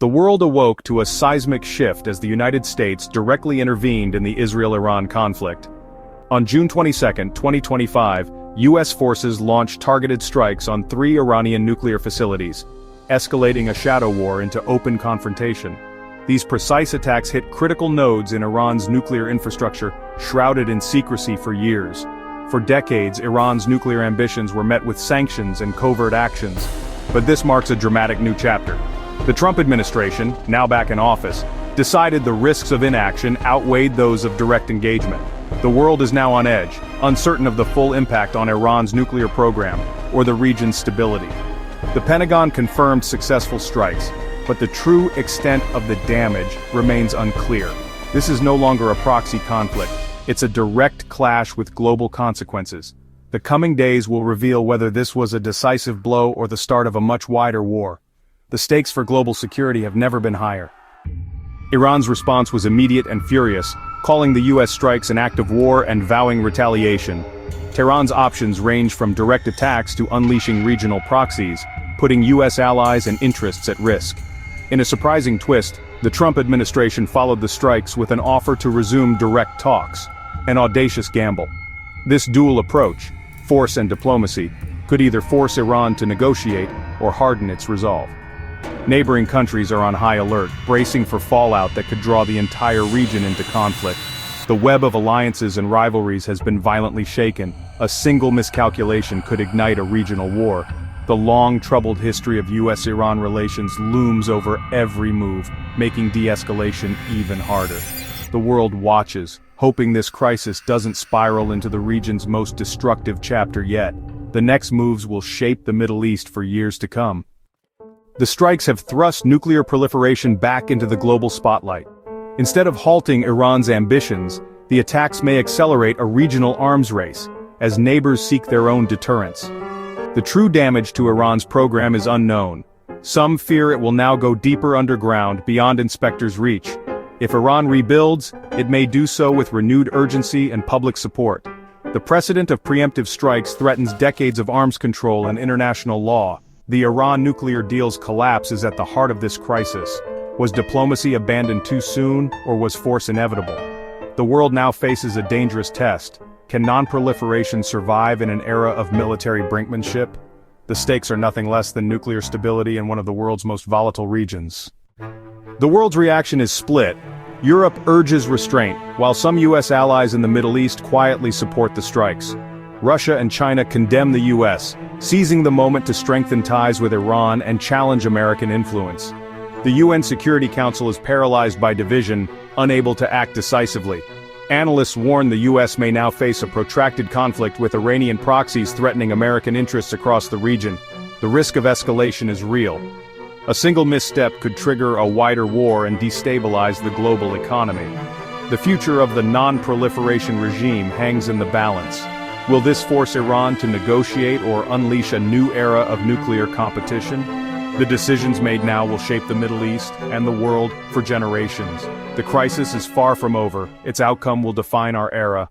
The world awoke to a seismic shift as the United States directly intervened in the Israel-Iran conflict. On June 22, 2025, U.S. forces launched targeted strikes on 3 Iranian nuclear facilities, escalating a shadow war into open confrontation. These precise attacks hit critical nodes in Iran's nuclear infrastructure, shrouded in secrecy for years. For decades, Iran's nuclear ambitions were met with sanctions and covert actions. But this marks a dramatic new chapter. The Trump administration, now back in office, decided the risks of inaction outweighed those of direct engagement. The world is now on edge, uncertain of the full impact on Iran's nuclear program or the region's stability. The Pentagon confirmed successful strikes, but the true extent of the damage remains unclear. This is no longer a proxy conflict, it's a direct clash with global consequences. The coming days will reveal whether this was a decisive blow or the start of a much wider war. The stakes for global security have never been higher. Iran's response was immediate and furious, calling the U.S. strikes an act of war and vowing retaliation. Tehran's options range from direct attacks to unleashing regional proxies, putting U.S. allies and interests at risk. In a surprising twist, the Trump administration followed the strikes with an offer to resume direct talks, an audacious gamble. This dual approach, force and diplomacy, could either force Iran to negotiate or harden its resolve. Neighboring countries are on high alert, bracing for fallout that could draw the entire region into conflict. The web of alliances and rivalries has been violently shaken. A single miscalculation could ignite a regional war. The long, troubled history of U.S.-Iran relations looms over every move, making de-escalation even harder. The world watches, hoping this crisis doesn't spiral into the region's most destructive chapter yet. The next moves will shape the Middle East for years to come. The strikes have thrust nuclear proliferation back into the global spotlight. Instead of halting Iran's ambitions, the attacks may accelerate a regional arms race, as neighbors seek their own deterrence. The true damage to Iran's program is unknown. Some fear it will now go deeper underground, beyond inspectors' reach. If Iran rebuilds, it may do so with renewed urgency and public support. The precedent of preemptive strikes threatens decades of arms control and international law. The Iran nuclear deal's collapse is at the heart of this crisis. Was diplomacy abandoned too soon, or was force inevitable? The world now faces a dangerous test. Can non-proliferation survive in an era of military brinkmanship? The stakes are nothing less than nuclear stability in one of the world's most volatile regions. The world's reaction is split. Europe urges restraint, while some U.S. allies in the Middle East quietly support the strikes. Russia and China condemn the U.S., seizing the moment to strengthen ties with Iran and challenge American influence. The UN Security Council is paralyzed by division, unable to act decisively. Analysts warn the U.S. may now face a protracted conflict with Iranian proxies threatening American interests across the region. The risk of escalation is real. A single misstep could trigger a wider war and destabilize the global economy. The future of the non-proliferation regime hangs in the balance. Will this force Iran to negotiate or unleash a new era of nuclear competition? The decisions made now will shape the Middle East and the world for generations. The crisis is far from over. Its outcome will define our era.